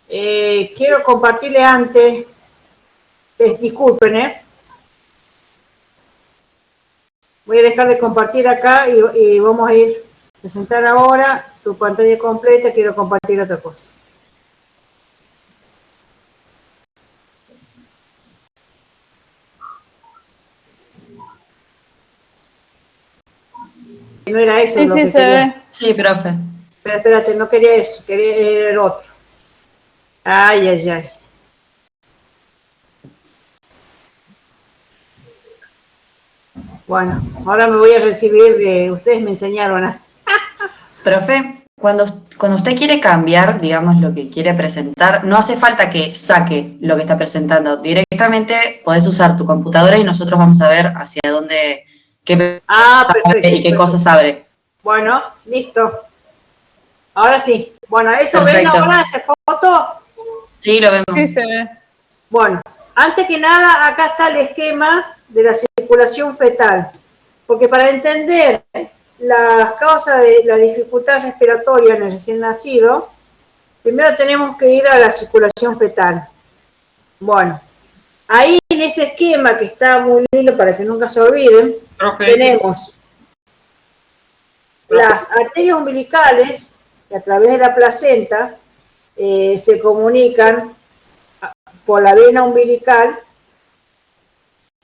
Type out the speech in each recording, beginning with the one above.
Quiero compartirle antes, disculpen, voy a dejar de compartir acá y vamos a ir a presentar ahora tu pantalla completa. Quiero compartir otra cosa. No era eso lo que quería. Sí, profe. Pero espérate, no quería eso, quería el otro. Ay, ay, ay. Bueno, ahora me voy a recibir de... Ustedes me enseñaron a... Profe, cuando usted quiere cambiar, digamos, lo que quiere presentar, no hace falta que saque lo que está presentando. Directamente podés usar tu computadora y nosotros vamos a ver hacia dónde, perfecto, y qué cosas abre. Bueno, listo. Ahora sí. Bueno, ¿eso Perfecto. ven ahora esa foto? Sí, lo vemos. Sí, se ve. Bueno, antes que nada, acá está el esquema de la circulación fetal. Porque para entender las causas de la dificultad respiratoria en el recién nacido, primero tenemos que ir a la circulación fetal. Bueno, ahí en ese esquema que está muy lindo para que nunca se olviden, tenemos las arterias umbilicales que a través de la placenta se comunican por la vena umbilical,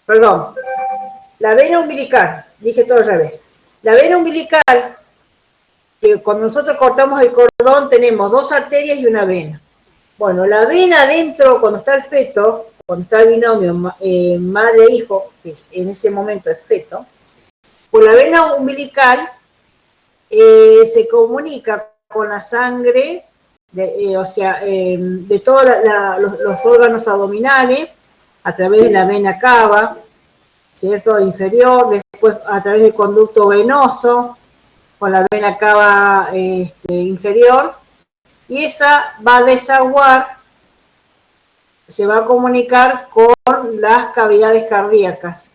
perdón, la vena umbilical, dije todo al revés. La vena umbilical, que cuando nosotros cortamos el cordón tenemos dos arterias y una vena. Bueno, la vena adentro, cuando está el feto, cuando está el binomio madre-hijo, que en ese momento es feto, por la vena umbilical se comunica con la sangre, de todos los órganos abdominales, a través de la vena cava, ¿cierto? Inferior, después a través del conducto venoso, con la vena cava inferior, y esa va a desaguar, se va a comunicar con las cavidades cardíacas,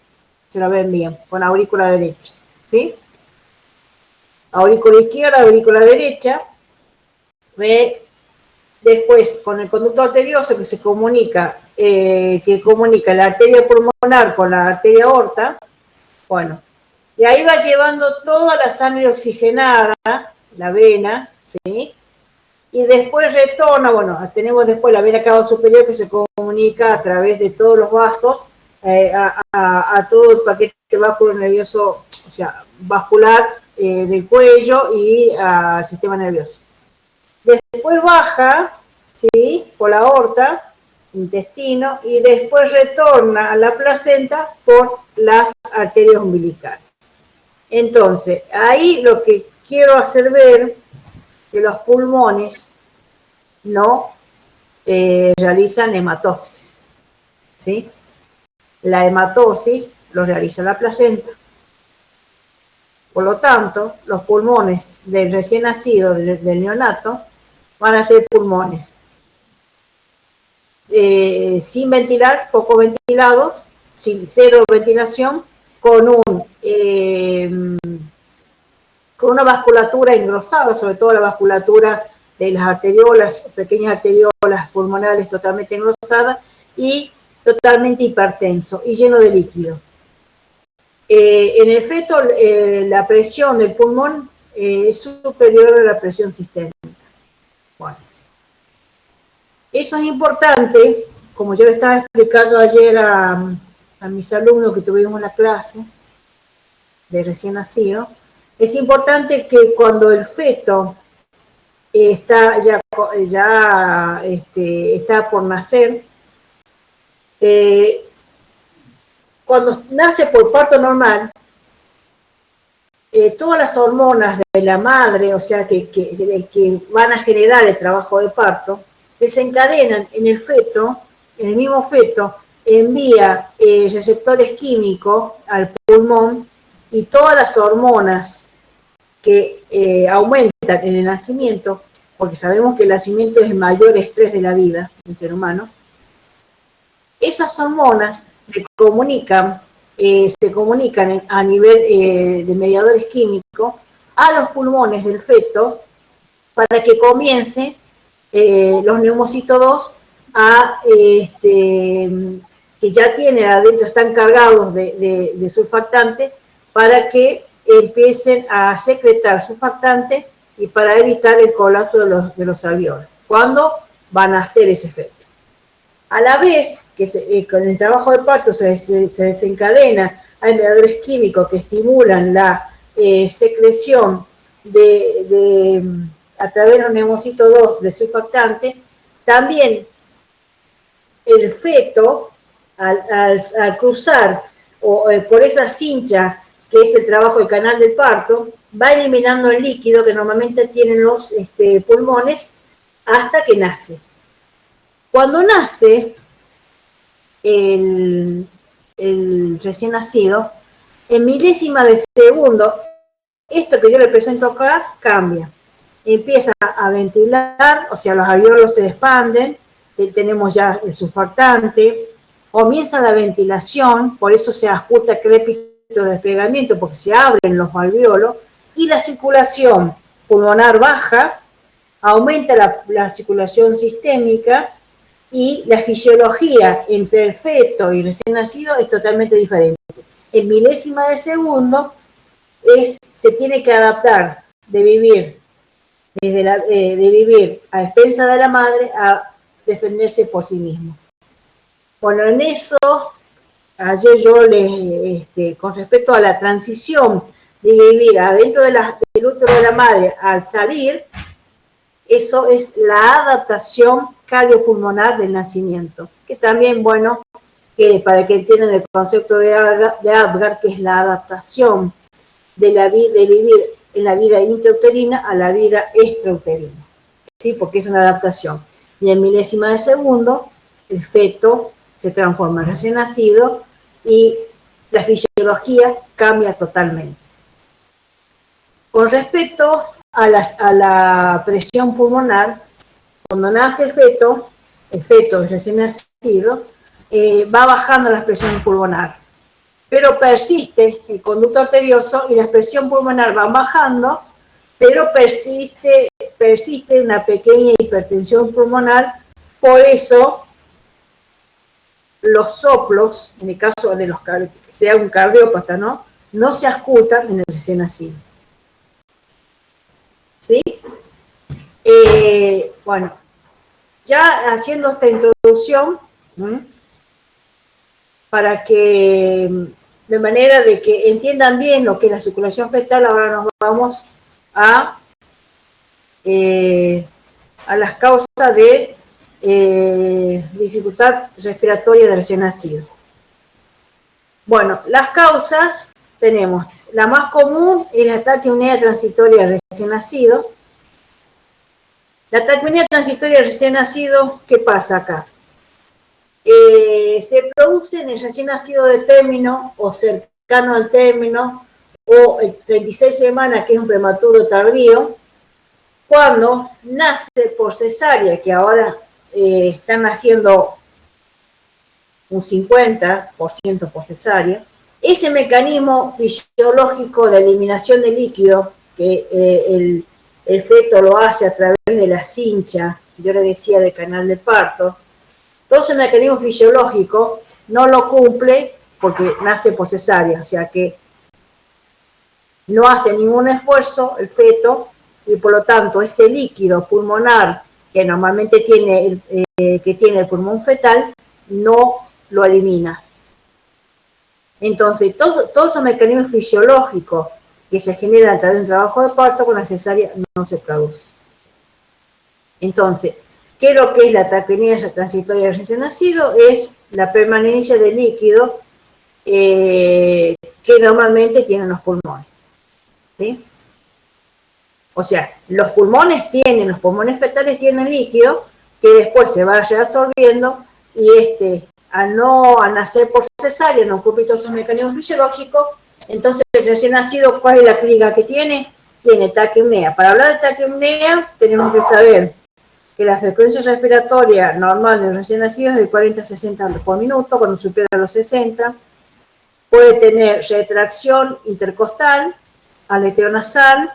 se lo ven bien, con la aurícula derecha, ¿sí? Aurícula izquierda, aurícula derecha, después con el conducto arterioso que se comunica, la arteria pulmonar con la arteria aorta, bueno, y ahí va llevando toda la sangre oxigenada, la vena, ¿sí? Y después retorna, bueno, tenemos después la vena cava superior que se comunica a través de todos los vasos a todo el paquete vascular nervioso, o sea, vascular del cuello y al sistema nervioso. Después baja, ¿sí? Por la aorta, intestino, y después retorna a la placenta por las arterias umbilicales. Entonces, ahí lo que quiero hacer ver que los pulmones no realizan hematosis, ¿sí? La hematosis lo realiza la placenta. Por lo tanto, los pulmones del recién nacido, del neonato, van a ser pulmones sin ventilar, poco ventilados, sin cero ventilación, con una vasculatura engrosada, sobre todo la vasculatura de las arteriolas, pequeñas arteriolas pulmonares totalmente engrosadas y totalmente hipertenso y lleno de líquido. En el feto, la presión del pulmón es superior a la presión sistémica. Bueno, eso es importante, como yo le estaba explicando ayer a mis alumnos que tuvimos la clase de recién nacido. Es importante que cuando el feto está está por nacer, cuando nace por parto normal, todas las hormonas de la madre, o sea, que van a generar el trabajo de parto, desencadenan en el feto, en el mismo feto, envía receptores químicos al pulmón y todas las hormonas que aumentan en el nacimiento, porque sabemos que el nacimiento es el mayor estrés de la vida del ser humano, esas hormonas se comunican a nivel de mediadores químicos a los pulmones del feto para que comience los neumocitos 2 que ya tienen adentro, están cargados de surfactante para que empiecen a secretar surfactante y para evitar el colapso de los alveolos. ¿Cuándo van a hacer ese efecto? A la vez que con el trabajo de parto se desencadena, hay mediadores químicos que estimulan la secreción a través de los neumocitos 2 de surfactante. También el feto, al cruzar por esa cincha que es el trabajo del canal del parto, va eliminando el líquido que normalmente tienen los pulmones hasta que nace. Cuando nace el recién nacido, en milésima de segundo, esto que yo le presento acá cambia. Empieza a ventilar, o sea, los alveolos se expanden, tenemos ya el surfactante, comienza la ventilación, por eso se ajusta el crepito de despegamiento, porque se abren los alveolos, y la circulación pulmonar baja, aumenta la circulación sistémica, y la fisiología entre el feto y el recién nacido es totalmente diferente. En milésima de segundo se tiene que adaptar de vivir a expensas de la madre a defenderse por sí mismo. Bueno, en eso, ayer yo con respecto a la transición de vivir adentro del útero de la madre al salir, eso es la adaptación cardiopulmonar del nacimiento, que también, bueno, para que entiendan el concepto de Apgar, que es la adaptación de vivir en la vida intrauterina a la vida extrauterina, ¿sí? Porque es una adaptación. Y en milésima de segundo, el feto se transforma en recién nacido y la fisiología cambia totalmente. Con respecto a la presión pulmonar, cuando nace el feto recién nacido, va bajando la presión pulmonar, pero persiste el conducto arterioso y la presión pulmonar va bajando, pero persiste una pequeña hipertensión pulmonar. Por eso los soplos, en el caso de los que sea un cardiópata, no se auscultan en el recién nacido. ¿Sí? Bueno, ya haciendo esta introducción, para que, de manera de que entiendan bien lo que es la circulación fetal, ahora nos vamos a las causas de dificultad respiratoria del recién nacido. Bueno, las causas tenemos, la más común es la taquipnea transitoria del recién nacido. La taquipnea transitoria del recién nacido, ¿qué pasa acá? Se produce en el recién nacido de término o cercano al término o 36 semanas, que es un prematuro tardío, cuando nace por cesárea, que ahora están naciendo un 50% por cesárea. Ese mecanismo fisiológico de eliminación de líquido que el feto lo hace a través de la cincha, yo le decía, del canal de parto, todo ese mecanismo fisiológico no lo cumple porque nace por cesárea, o sea que no hace ningún esfuerzo el feto y por lo tanto ese líquido pulmonar que normalmente tiene el pulmón fetal no lo elimina. Entonces, todos esos mecanismos fisiológicos que se generan a través de un trabajo de parto con la cesárea no se producen. Entonces, ¿qué es lo que es la taquipnea transitoria del recién nacido? Es la permanencia de líquido que normalmente tienen los pulmones. ¿Sí? O sea, los pulmones fetales tienen líquido que después se va reabsorbiendo y al nacer por cesárea no ocupa todos esos mecanismos fisiológicos. Entonces, el recién nacido, ¿cuál es la clínica que tiene? Tiene taquipnea. Para hablar de taquipnea, tenemos que saber que la frecuencia respiratoria normal del recién nacido es de 40 a 60 por minuto. Cuando supera los 60, puede tener retracción intercostal, aleteo nasal,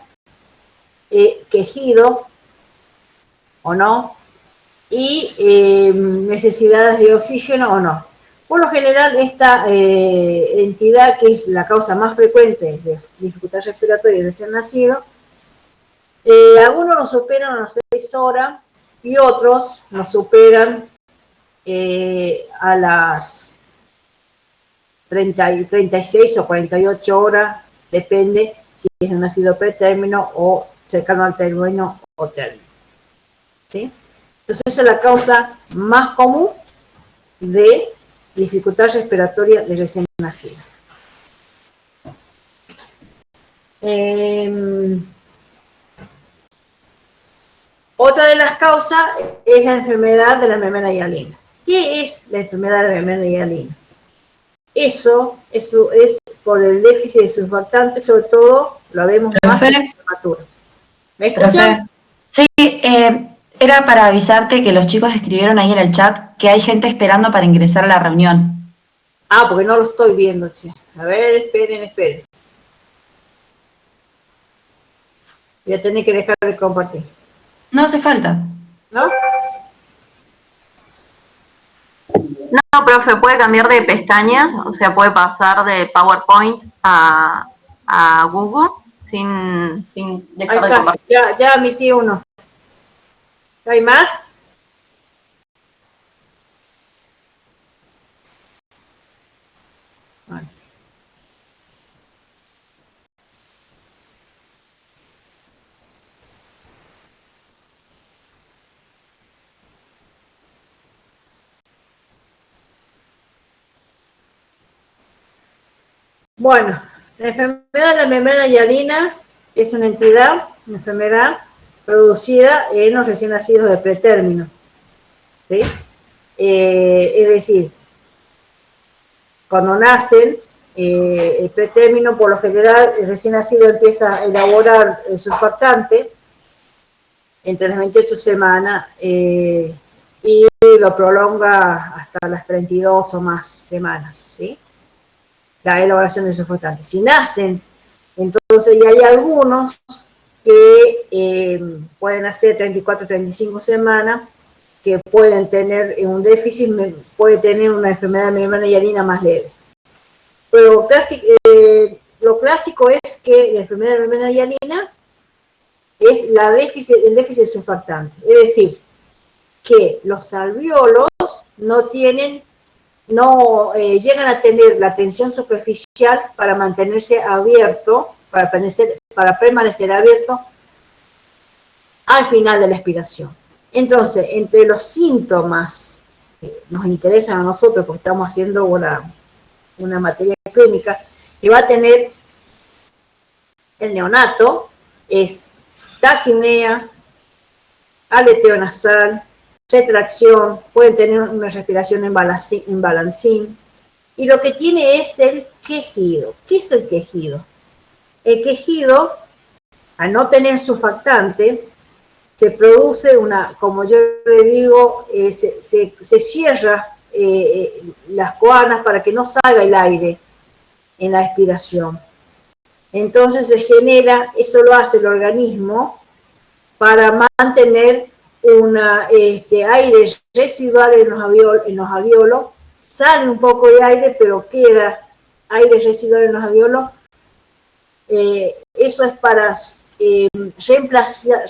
quejido o no, y necesidades de oxígeno o no. Por lo general, esta entidad, que es la causa más frecuente de dificultad respiratoria en recién nacido, algunos nos superan a las 6 horas y otros nos superan a las 36 o 48 horas, depende si es un nacido pretérmino o cercano al término o término. ¿Sí? Entonces, esa es la causa más común de dificultad respiratoria de recién nacido. Otra de las causas es la enfermedad de la membrana hialina. ¿Qué es la enfermedad de la membrana hialina? Eso es por el déficit de surfactante, sobre todo lo vemos más en la prematura. ¿Me escuchan? Sí, era para avisarte que los chicos escribieron ahí en el chat que hay gente esperando para ingresar a la reunión. Ah, porque no lo estoy viendo, che. A ver, esperen. Voy a tener que dejar de compartir. No hace falta. ¿No? No, profe, puede cambiar de pestaña, o sea, puede pasar de PowerPoint a Google sin dejar de compartir. Ya emití uno. ¿Hay más? Vale. Bueno, la enfermedad de la membrana hialina es una enfermedad producida en los recién nacidos de pretérmino. ¿Sí? Es decir, cuando nacen, el pretérmino, por lo general, el recién nacido empieza a elaborar el surfactante entre las 28 semanas y lo prolonga hasta las 32 o más semanas, ¿sí? La elaboración del surfactante. Si nacen, entonces ya hay algunos que pueden hacer 34, 35 semanas, que pueden tener un déficit, puede tener una enfermedad de membrana hialina más leve. Pero lo clásico es que la enfermedad de membrana hialina es el déficit surfactante. Es decir, que los alvéolos no llegan a tener la tensión superficial para mantenerse abierto, para permanecer abierto al final de la expiración. Entonces, entre los síntomas que nos interesan a nosotros, porque estamos haciendo una materia clínica, que va a tener el neonato, es taquipnea, aleteo nasal, retracción, pueden tener una respiración en balancín, y lo que tiene es el quejido. ¿Qué es el quejido? El quejido, al no tener surfactante, se produce como yo le digo, se cierra las coanas para que no salga el aire en la expiración. Entonces se genera, eso lo hace el organismo para mantener aire residual en los alvéolos. Sale un poco de aire, pero queda aire residual en los alvéolos. Eso es para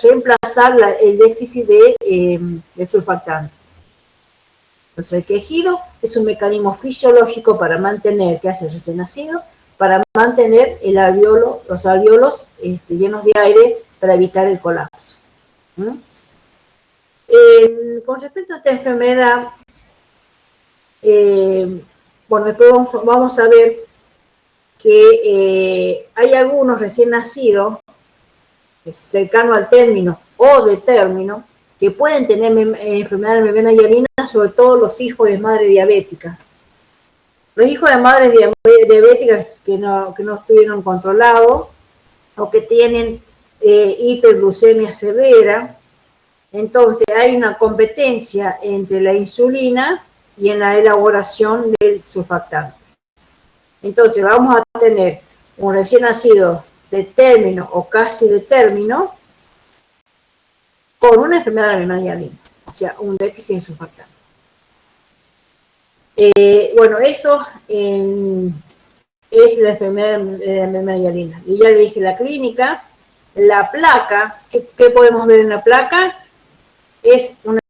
reemplazar el déficit de surfactante. Entonces, el quejido es un mecanismo fisiológico para mantener, que hace el recién nacido, para mantener los alvéolos llenos de aire para evitar el colapso. Con respecto a esta enfermedad, después vamos a ver que hay algunos recién nacidos, cercanos al término o de término, que pueden tener enfermedad de membrana hialina, sobre todo los hijos de madre diabética. Los hijos de madres diabéticas que no estuvieron controlados o que tienen hiperglucemia severa, entonces hay una competencia entre la insulina y en la elaboración del surfactante. Entonces vamos a tener un recién nacido de término o casi de término con una enfermedad de membrana hialina. sea, un déficit en surfactante. Bueno, eso es la enfermedad de la hialina. Y ya le dije la clínica. La placa, ¿qué podemos ver en la placa? Es una,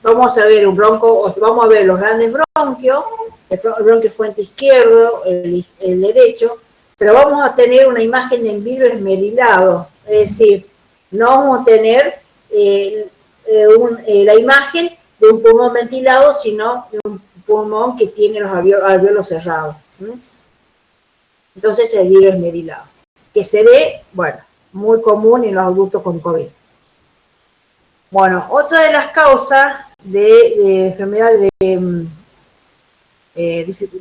vamos a ver un bronco, vamos a ver los grandes bronquios, el bronquio fuente izquierdo, el derecho, pero vamos a tener una imagen en vidrio esmerilado, es decir, no vamos a tener la imagen de un pulmón ventilado, sino de un pulmón que tiene los alvéolos cerrados. Entonces el vidrio esmerilado, que se ve, bueno, muy común en los adultos con COVID. Bueno, otra de las causas de enfermedad de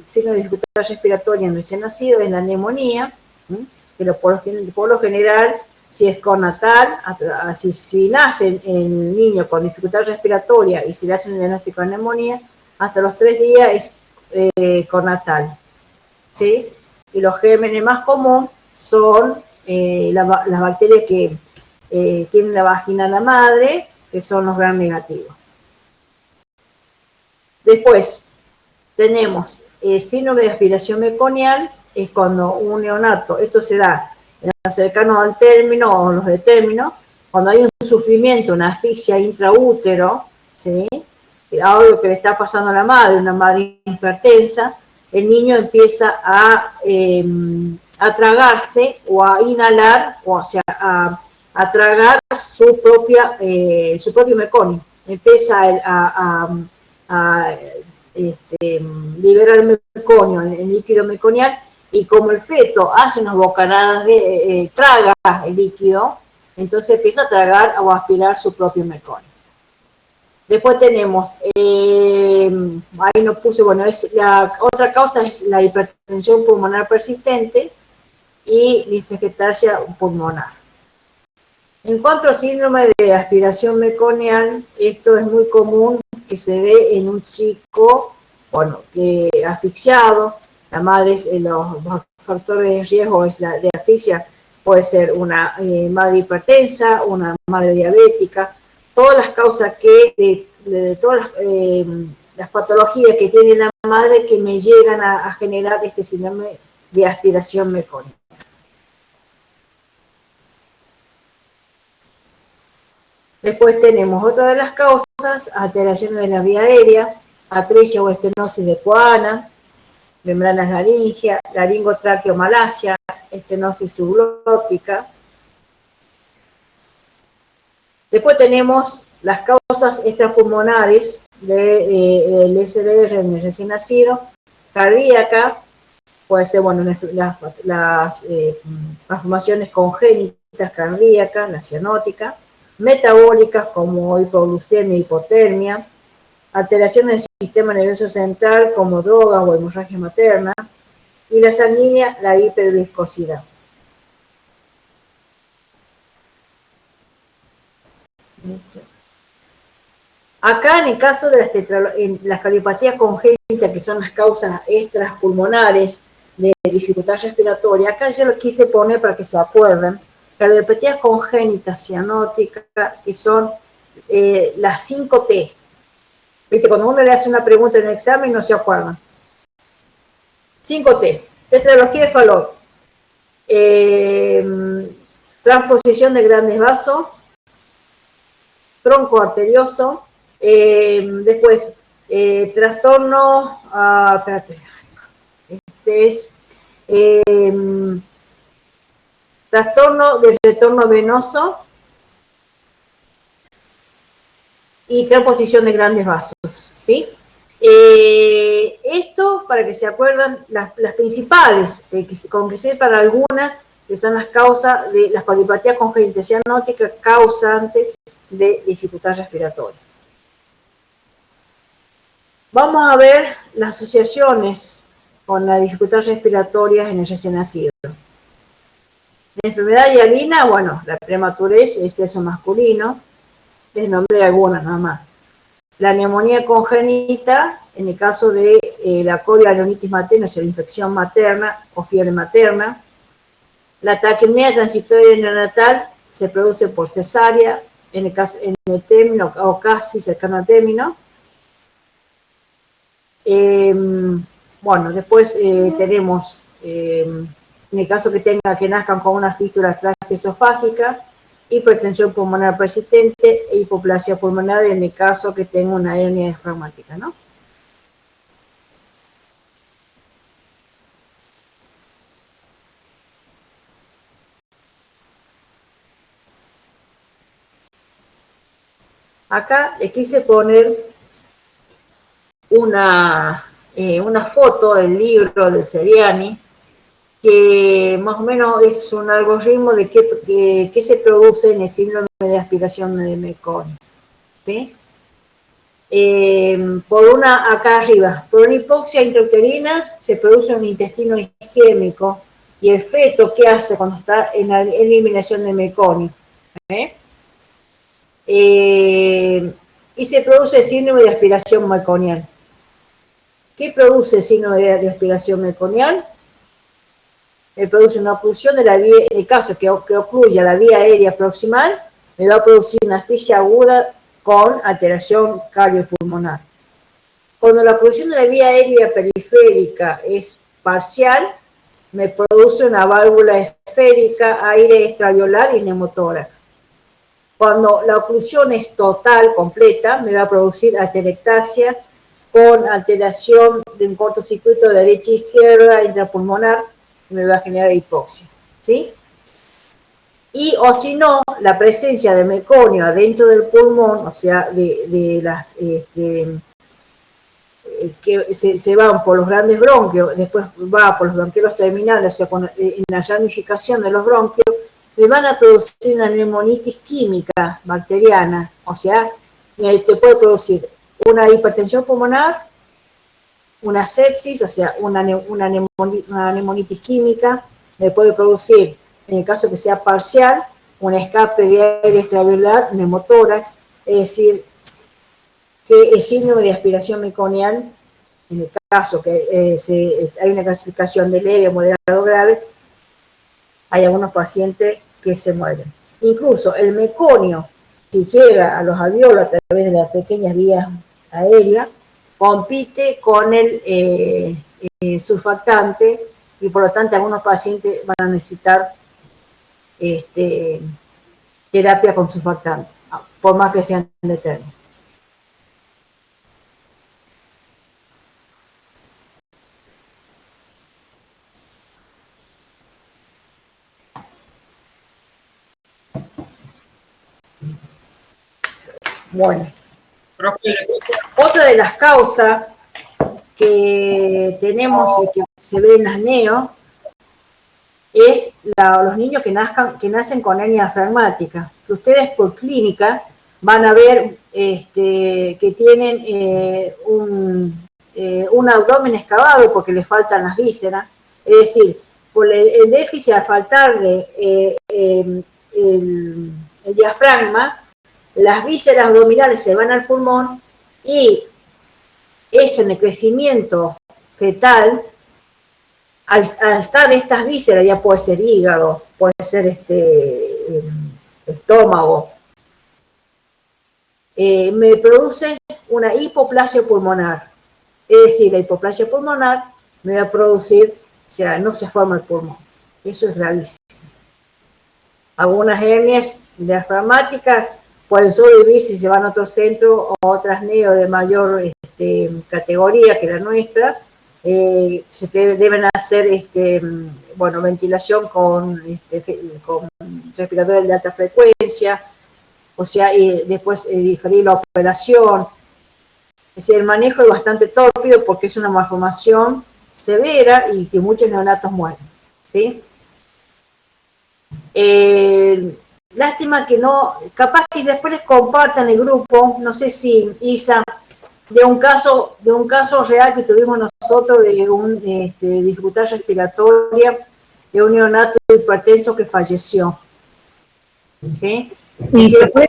signo de dificultad respiratoria en recién nacido es la neumonía, pero por lo general, si es connatal, si nace el niño con dificultad respiratoria y se le hace un diagnóstico de neumonía, hasta los 3 días es connatal, ¿sí? Y los gérmenes más comunes son las bacterias que tienen la vagina de la madre, que son los gram negativos. Después tenemos síndrome de aspiración meconial, es cuando un neonato, esto se da en los cercanos al término o los de término, cuando hay un sufrimiento, una asfixia intraútero, ¿sí? Algo que le está pasando a la madre, una madre hipertensa, el niño empieza a tragarse o a inhalar, o sea, a tragar su propio meconio. Empieza a liberar el meconio, el líquido meconial, y como el feto hace unas bocanadas traga el líquido, entonces empieza a tragar o a aspirar su propio meconio. Después tenemos, ahí no puse, bueno, otra causa es la hipertensión pulmonar persistente y linfangioplasia pulmonar. En cuanto al síndrome de aspiración meconial, esto es muy común que se dé en un chico, bueno, asfixiado. La madre, los factores de riesgo de asfixia puede ser una madre hipertensa, una madre diabética, todas las causas de todas las patologías que tiene la madre que me llegan a generar este síndrome de aspiración mecónica. Después tenemos otra de las causas, alteraciones de la vía aérea, atrisia o estenosis de coana, membranas laringeas, laringotraqueomalacia, estenosis subglótica. Después tenemos las causas extrapulmonares del SDR en el recién nacido, cardíaca, puede ser, bueno, las malformaciones congénitas cardíacas, la cianótica, metabólicas como hipoglucemia y hipotermia, alteraciones del sistema nervioso central como drogas o hemorragia materna, y la sanguínea, la hiperviscosidad. Acá en el caso de las cardiopatías congénitas, que son las causas extrapulmonares de dificultad respiratoria, acá yo lo quise poner para que se acuerden, cardiopatías congénitas cianóticas, que son las 5T. ¿Viste? Cuando uno le hace una pregunta en el examen no se acuerdan. 5T, tetralogía de Fallot, transposición de grandes vasos, tronco arterioso, después trastorno, trastorno del retorno venoso y transposición de grandes vasos, ¿sí? Esto, para que se acuerdan, las principales, con que sepan algunas, que son las causas de las cardiopatías congénitas cianóticas causantes de dificultad respiratoria. Vamos a ver las asociaciones con la dificultad respiratoria en el recién nacido. La enfermedad hialina, bueno, la prematurez es sexo masculino, les nombré algunas nada más. La neumonía congénita, en el caso de la coriarionitis materna, o sea, la infección materna o fiebre materna. La taquipnea transitoria neonatal se produce por cesárea, en el término, o casi cercano al término. Bueno, después tenemos, en el caso que nazcan con una fístula tracheoesofágica, hipertensión pulmonar persistente e hipoplasia pulmonar en el caso que tenga una hernia diafragmática, ¿no? Acá le quise poner una foto del libro de Seriani, que más o menos es un algoritmo de qué se produce en el síndrome de aspiración de Meconi. ¿Sí? Acá arriba, por una hipoxia intrauterina se produce un intestino isquémico, y el feto, ¿qué hace cuando está en la eliminación de Meconi? Y se produce el síndrome de aspiración meconial. ¿Qué produce el síndrome de aspiración meconial? Produce una obstrucción de la vía, en el caso que ocluya la vía aérea proximal, me va a producir una asfixia aguda con alteración cardiopulmonar. Cuando la obstrucción de la vía aérea periférica es parcial, me produce una válvula esférica, aire extraalveolar y neumotórax. Cuando la oclusión es total, completa, me va a producir atelectasia con alteración de un cortocircuito de derecha e izquierda intrapulmonar, que me va a generar hipoxia, ¿sí? Y o si no, la presencia de meconio adentro del pulmón, o sea, de las que se van por los grandes bronquios, después va por los bronquiolos terminales, o sea, en la ramificación de los bronquios, me van a producir una neumonitis química bacteriana, o sea, te puede producir una hipertensión pulmonar, una sepsis, o sea, una neumonitis química, me puede producir, en el caso que sea parcial, un escape de aire extraalveolar, neumotórax, es decir, que el síndrome de aspiración meconial, en el caso que hay una clasificación de leve, moderado, grave, hay algunos pacientes que se mueren. Incluso el meconio que llega a los alveolos a través de las pequeñas vías aéreas, compite con el surfactante, y por lo tanto algunos pacientes van a necesitar terapia con surfactante, por más que sean de termo. Bueno, otra de las causas que tenemos y que se ve en las NEO es los niños que nacen con hernia diafragmática. Ustedes por clínica van a ver que tienen un abdomen excavado porque les faltan las vísceras, es decir, por el déficit al faltarle el diafragma, las vísceras abdominales se van al pulmón, y eso en el crecimiento fetal, al estar estas vísceras, ya puede ser hígado, puede ser estómago, me produce una hipoplasia pulmonar. Es decir, la hipoplasia pulmonar me va a producir, o sea, no se forma el pulmón. Eso es gravísimo. Algunas hernias diafragmáticas pueden sobrevivir si se van a otro centro, o otras neo de mayor categoría que la nuestra. Se deben hacer ventilación con respiradores de alta frecuencia, o sea, y después diferir la operación. Es decir, el manejo es bastante tórpido porque es una malformación severa y que muchos neonatos mueren, ¿sí? Lástima que no, capaz que después les compartan el grupo, no sé si Isa, de un caso real que tuvimos nosotros de dificultad respiratoria de un neonato hipertenso que falleció, ¿sí? Y se puede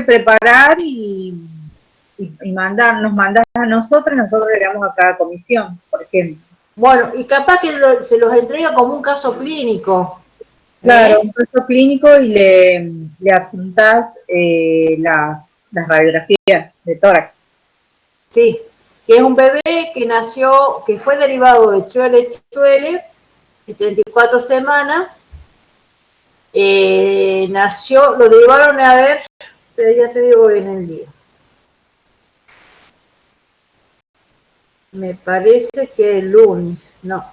preparar y nos mandas a nosotros le damos a cada comisión, por ejemplo. Bueno, y capaz que se los entrega como un caso clínico, Claro, un caso clínico y le adjuntás las radiografías de tórax. Sí, que es un bebé que nació, que fue derivado de Chuele de 34 semanas. Nació, lo derivaron a ver, pero ya te digo bien el día. Me parece que el lunes, no.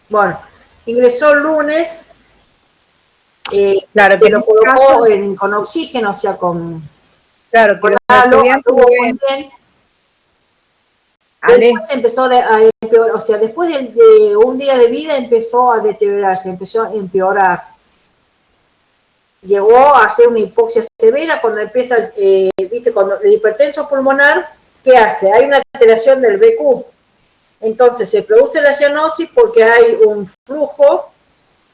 Bueno, ingresó el lunes, Claro, se que lo en este colocó caso, con oxígeno, o sea, con claro, que los estudiantes muy deben, bien. Ale, Después empezó a empeorar, o sea, después de un día de vida empezó a deteriorarse, empezó a empeorar. Llegó a hacer una hipoxia severa cuando empieza, viste, cuando el hipertenso pulmonar, ¿qué hace? Hay una alteración del BQ. Entonces se produce la cianosis porque hay un flujo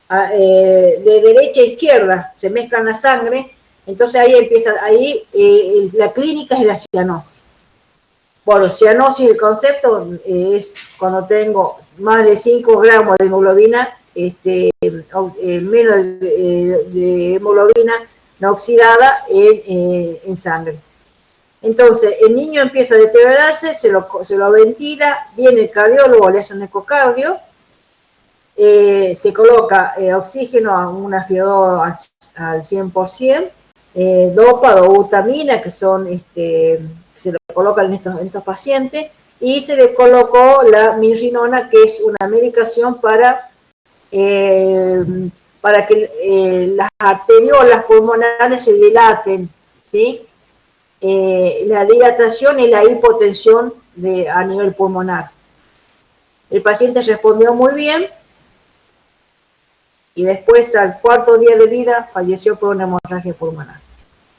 de derecha a izquierda, se mezcla la sangre, entonces ahí empieza, la clínica es la cianosis. Bueno, cianosis, el concepto es cuando tengo más de 5 gramos de hemoglobina, menos de hemoglobina no oxidada en sangre. Entonces, el niño empieza a deteriorarse, se lo ventila, viene el cardiólogo, le hace un ecocardio, se coloca oxígeno a una FIO2 al 100%, dopa, dobutamina, que son, se lo colocan en estos pacientes, y se le colocó la mirrinona, que es una medicación para que las arteriolas pulmonares se dilaten, ¿sí? La dilatación y la hipotensión a nivel pulmonar. El paciente respondió muy bien y después, al 4º día de vida, falleció por una hemorragia pulmonar.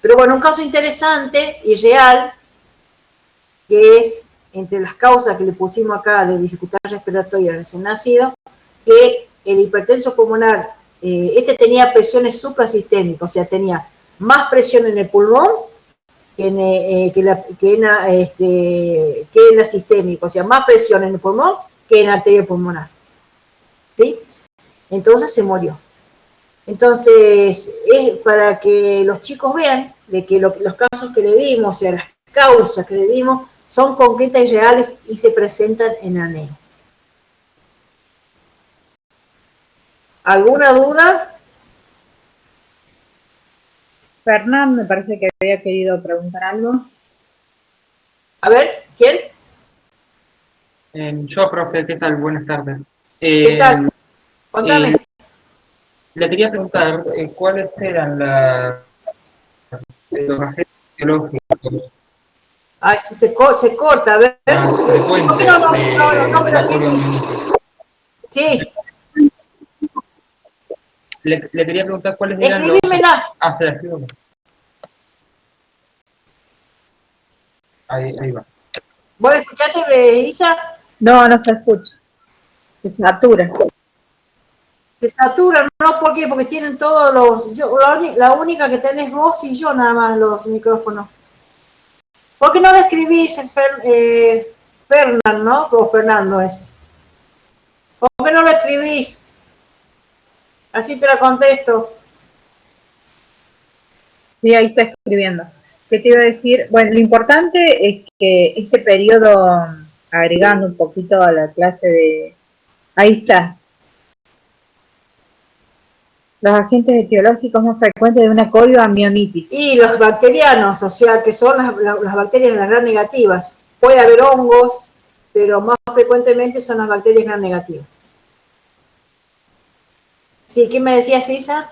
Pero bueno, un caso interesante y real, que es entre las causas que le pusimos acá de dificultad respiratoria recién nacido, que el hipertenso pulmonar, tenía presiones suprasistémicas, o sea, tenía más presión en el pulmón que en la sistémica, o sea, más presión en el pulmón que en la arteria pulmonar. ¿Sí? Entonces se murió. Entonces, es para que los chicos vean de que los casos que le dimos, o sea, las causas que le dimos, son concretas y reales y se presentan en ANEO. ¿Alguna duda? Fernán me parece que había querido preguntar algo. A ver, ¿quién? Yo, profe, ¿qué tal? Buenas tardes. ¿Qué tal? Contame. Le quería preguntar cuáles eran los agentes biológicos Ay, se corta, a ver. más frecuentes de la poliomielitis. Sí, Le quería preguntar cuáles eran los... escribímela. Ah, se la escribo. Ahí va. ¿Vos escuchaste, Isa? No, no se escucha. Se satura. Se saturan, ¿no? ¿Por qué? Porque tienen todos la única que tenés vos y yo nada más los micrófonos. ¿Por qué no le escribís Fernán, no? O Fernando es. ¿Por qué no lo escribís? Así te la contesto. Sí, ahí está escribiendo. ¿Qué te iba a decir? Bueno, lo importante es que este periodo, agregando un poquito a la clase de... Ahí está. Los agentes etiológicos más frecuentes de una corioamionitis. Y los bacterianos, o sea, que son las bacterias gram negativas. Puede haber hongos, pero más frecuentemente son las bacterias gram negativas. Sí, ¿qué me decías, Isa?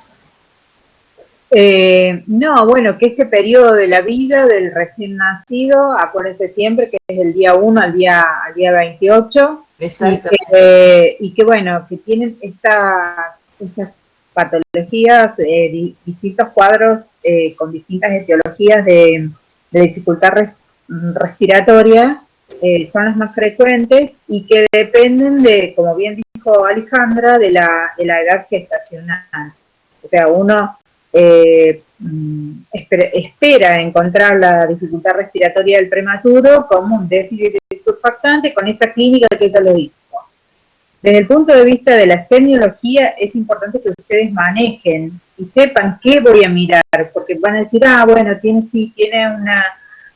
No, bueno, que este periodo de la vida del recién nacido, acuérdense siempre que es del día 1 al día 28. Exacto. Y que bueno, que tienen estas patologías, distintos cuadros con distintas etiologías de dificultad respiratoria, son las más frecuentes y que dependen de, como bien dijo Alejandra, de la edad gestacional. O sea, uno espera encontrar la dificultad respiratoria del prematuro como un déficit de surfactante con esa clínica que ella lo dijo. Desde el punto de vista de la semiología, es importante que ustedes manejen y sepan qué voy a mirar, porque van a decir, bueno, tiene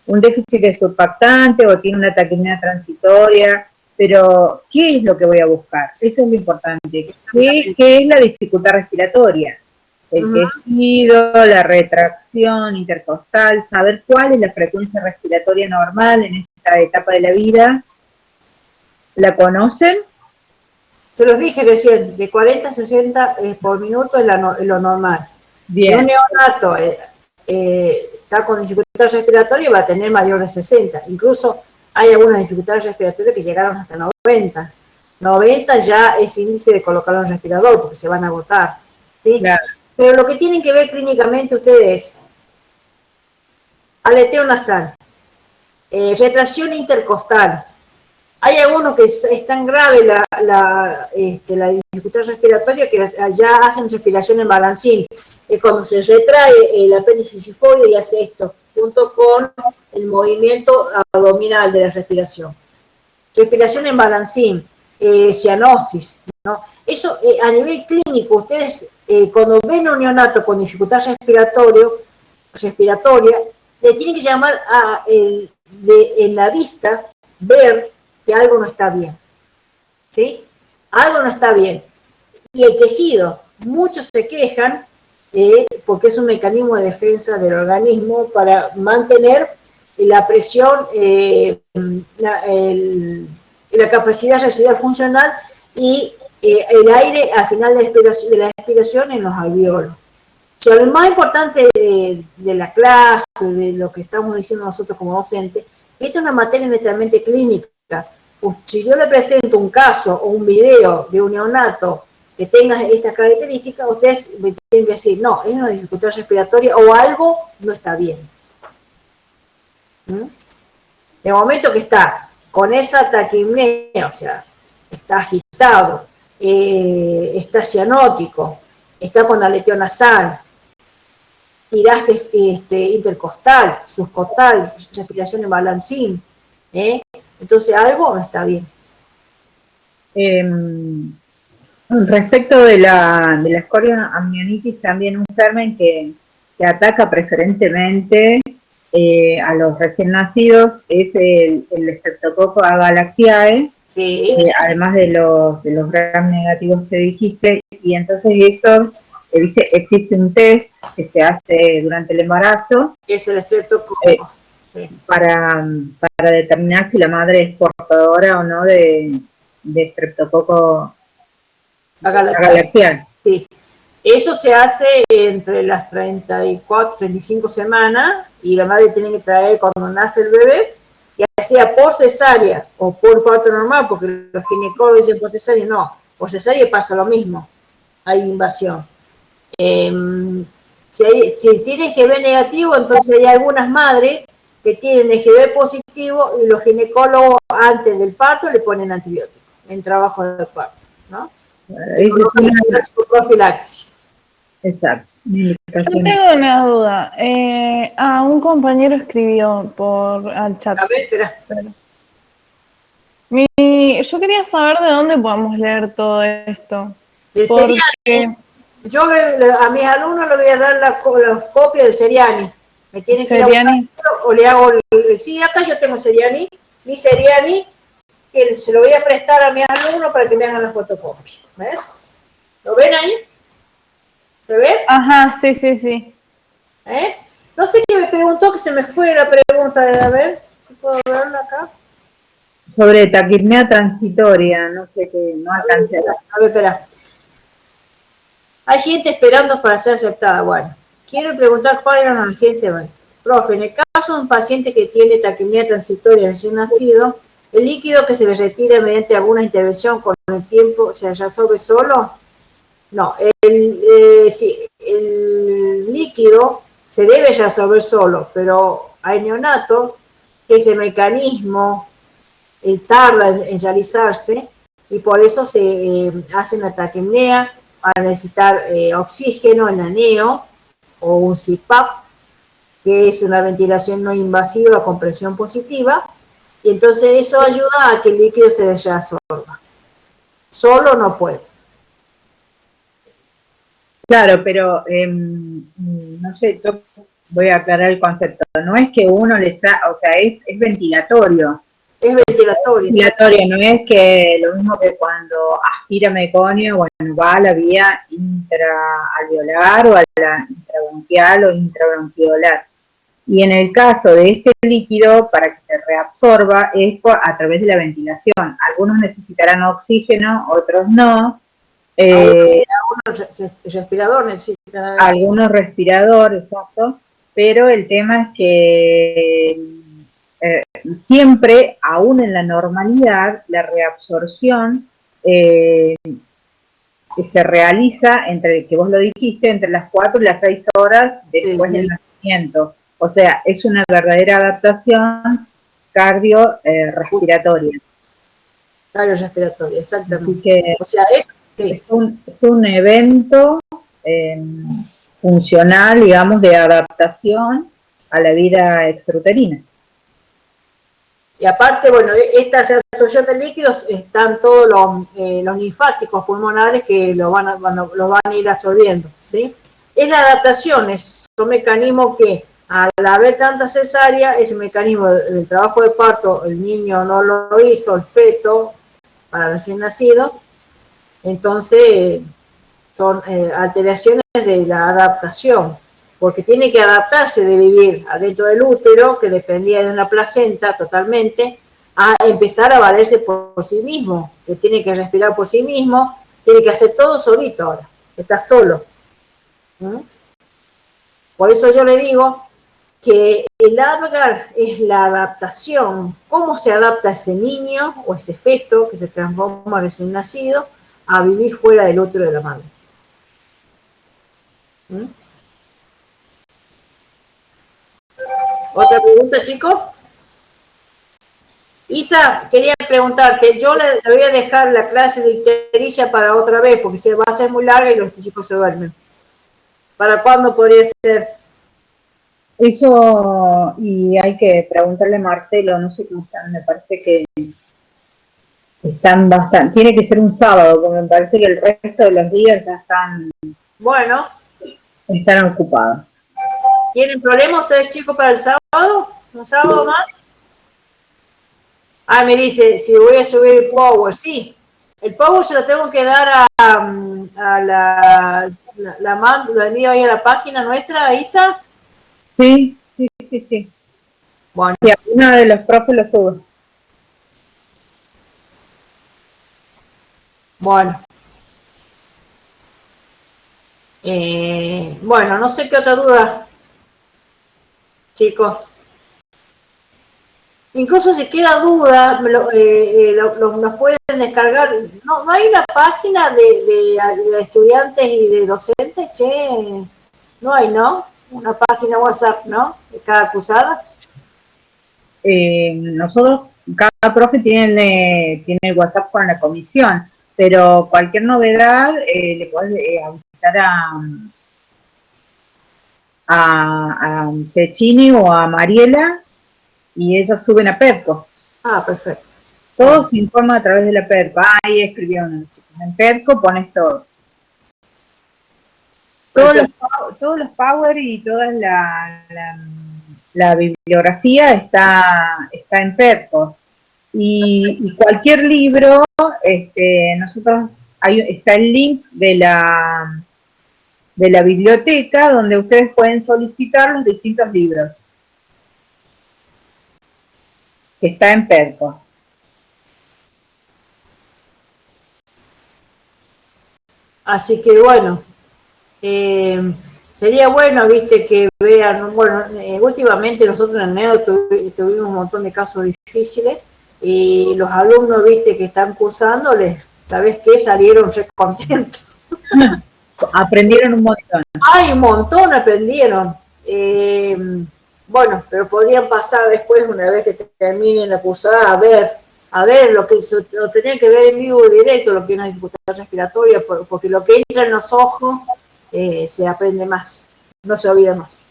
un déficit de surfactante o tiene una taquimia transitoria, pero ¿qué es lo que voy a buscar? Eso es lo importante. ¿Qué es la dificultad respiratoria? El quejido, la retracción intercostal, saber cuál es la frecuencia respiratoria normal en esta etapa de la vida. ¿La conocen? Se los dije recién, de 40 a 60 por minuto es lo normal. Bien. Si un neonato está con dificultad respiratoria, va a tener mayor de 60. Incluso hay algunas dificultades respiratorias que llegaron hasta 90. 90 ya es índice de colocarlo en respirador, porque se van a agotar. ¿Sí? Claro. Pero lo que tienen que ver clínicamente ustedes, aleteo nasal, retracción intercostal. Hay algunos que es tan grave la dificultad respiratoria que ya hacen respiración en balancín. Es cuando se retrae el apéndice sifoide y hace esto, junto con el movimiento abdominal de la respiración. Respiración en balancín, cianosis, ¿no? Eso a nivel clínico, ustedes cuando ven a un neonato con dificultad respiratoria, le tienen que llamar en la vista, ver que algo no está bien, ¿sí? Algo no está bien. Y el quejido, muchos se quejan porque es un mecanismo de defensa del organismo para mantener la presión, la capacidad residual funcional y el aire al final de la expiración en los alvéolos. O sea, lo más importante de la clase, de lo que estamos diciendo nosotros como docentes, esta es una materia netamente clínica. Si yo le presento un caso o un video de un neonato que tenga estas características, ustedes me tienen que decir, no, es una dificultad respiratoria o algo no está bien. De momento que está con esa taquimia, o sea, está agitado, está cianótico, está con aleteo nasal, tiraje intercostal, subcostal, respiración en balancín, entonces algo no está bien. Respecto de la escorioamnionitis, también un germen que ataca preferentemente a los recién nacidos es el Streptococcus agalactiae, Sí. Además de los gram negativos que dijiste, y entonces eso, existe un test que se hace durante el embarazo, Que es el Streptococcus. para determinar si la madre es portadora o no de Streptococcus agalactiae. Sí. Eso se hace entre las 34, 35 semanas y la madre tiene que traer cuando nace el bebé, ya sea por cesárea o por parto normal, porque los ginecólogos dicen por cesárea, no, por cesárea pasa lo mismo, hay invasión. Si tiene EGB negativo, entonces hay algunas madres que tienen EGB positivo y los ginecólogos antes del parto le ponen antibióticos en trabajo de parto, ¿no? Profilaxis. Exacto. Yo tengo una duda. Un compañero escribió al chat. A ver, espera. Yo quería saber de dónde podemos leer todo esto. Del Seriani. Yo a mis alumnos les voy a dar las copias del Seriani. Me tienen que Seriani. O le hago sí, acá yo tengo Seriani. Mi Seriani, que se lo voy a prestar a mis alumnos para que me hagan las fotocopias. ¿Ves? ¿Lo ven ahí? ¿Se ve? Ajá, sí. No sé qué me preguntó, que se me fue la pregunta. A ver, si puedo verla acá. Sobre taquipnea transitoria, no sé qué, no alcancé a ver. A ver, espera. Hay gente esperando para ser aceptada. Bueno, quiero preguntar cuál era la gente. Bueno, profe, en el caso de un paciente que tiene taquipnea transitoria recién nacido, ¿el líquido que se le retira mediante alguna intervención con el tiempo se resuelve solo? No, el líquido se debe resolver solo, pero hay neonatos que ese mecanismo tarda en realizarse y por eso se hace una taquipnea para necesitar oxígeno en aneo o un CPAP, que es una ventilación no invasiva con presión positiva, y entonces eso ayuda a que el líquido se reabsorba. Solo no puede. Claro, pero no sé, yo voy a aclarar el concepto. No es que uno le está, o sea, es ventilatorio. Es ventilatorio. Ventilatorio, no es que lo mismo que cuando aspira meconio, bueno, va a la vía intraalveolar o a la intravronquial o intravronquiolar. Y en el caso de este líquido, para que se reabsorba, es a través de la ventilación. Algunos necesitarán oxígeno, otros no. Algunos respirador necesitan. Algunos respiradores, exacto. Pero el tema es que siempre, aún en la normalidad, la reabsorción se realiza entre, que vos lo dijiste, entre las 4 y las 6 horas después del nacimiento. O sea, es una verdadera adaptación cardiorrespiratoria. Cardiorrespiratoria, exactamente. Así que o sea, es un evento funcional, digamos, de adaptación a la vida extrauterina. Y aparte, bueno, esta absorción de líquidos están todos los linfáticos pulmonares que los van a ir absorbiendo, ¿sí? Es la adaptación, es un mecanismo que al haber tanta cesárea, ese mecanismo del trabajo de parto, el niño no lo hizo, el feto, para recién nacido, entonces son alteraciones de la adaptación, porque tiene que adaptarse de vivir adentro del útero, que dependía de una placenta totalmente, a empezar a valerse por sí mismo, que tiene que respirar por sí mismo, tiene que hacer todo solito ahora, está solo. Por eso yo le digo que el Apgar es la adaptación, cómo se adapta ese niño o ese feto que se transforma recién nacido a vivir fuera del útero de la madre. ¿Otra pregunta, chicos? Isa, quería preguntarte, yo le voy a dejar la clase de ictericia para otra vez, porque se va a hacer muy larga y los chicos se duermen. ¿Para cuándo podría ser? Eso, y hay que preguntarle a Marcelo, no sé cómo están, me parece que están bastante, tiene que ser un sábado, porque me parece que el resto de los días ya están ocupados. ¿Tienen problemas ustedes, chicos, para el sábado? ¿Un sábado más? Ah, me dice, si voy a subir el Power, sí. El Power se lo tengo que dar a lo envío ahí a la página nuestra, Isa. Sí. Bueno. Y alguno de los profes lo sube. Bueno. Bueno, no sé qué otra duda, chicos. Incluso si queda duda, nos pueden descargar. No hay una página de estudiantes y de docentes, che. No hay, ¿no? Una página WhatsApp, ¿no? De cada cursada. Nosotros, cada profe tiene WhatsApp con la comisión, pero cualquier novedad le podés avisar a Cecchini o a Mariela y ellos suben a Perco. Ah, perfecto. Todo se informa a través de la Perco. Ahí escribieron, chicos, en Perco pones todo. Todos los Power y toda la bibliografía está en Perco. Y cualquier libro, nosotros está el link de la biblioteca donde ustedes pueden solicitar los distintos libros. Está en Perco. Así que bueno, sería bueno, viste, que vean, bueno, últimamente nosotros en el NEO tuvimos un montón de casos difíciles y los alumnos, viste, que están cursándoles, ¿sabes qué? Salieron re contentos. Aprendieron un montón. Ay, un montón aprendieron. Bueno, pero podrían pasar después, una vez que terminen la cursada, a ver lo que lo tenían que ver en vivo y directo, lo que es una dificultad respiratoria, porque lo que entra en los ojos se aprende más, no se olvida más.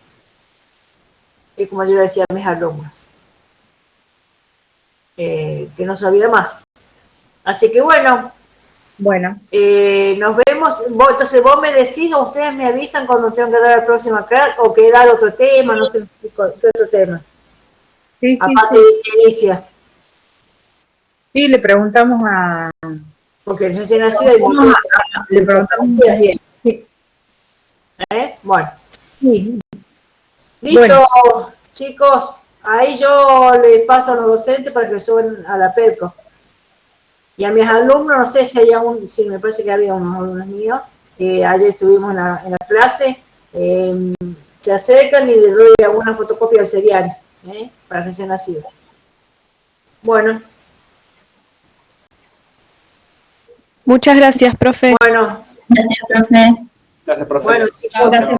Es como yo le decía a mis alumnos, que no se olvida más. Así que bueno, Bueno, Nos vemos. Entonces vos me decís o ustedes me avisan cuando tengo que dar la próxima clase o que dar otro tema, no sé qué otro tema. sí, Aparte sí. de inicia, Sí, le preguntamos a... porque en recién nacido hay mucho. Le preguntamos bien. Sí, Bueno, sí. listo, Bueno. chicos. Ahí yo les paso a los docentes para que suban a la PEPCO. Y a mis alumnos, no sé si hay aún, sí, me parece que había unos alumnos míos, ayer estuvimos en la clase, se acercan y les doy alguna fotocopia del serial, para recién nacidos. Bueno, Muchas gracias, profe. bueno, Gracias, profe. Gracias, profe. bueno, chicos. Gracias.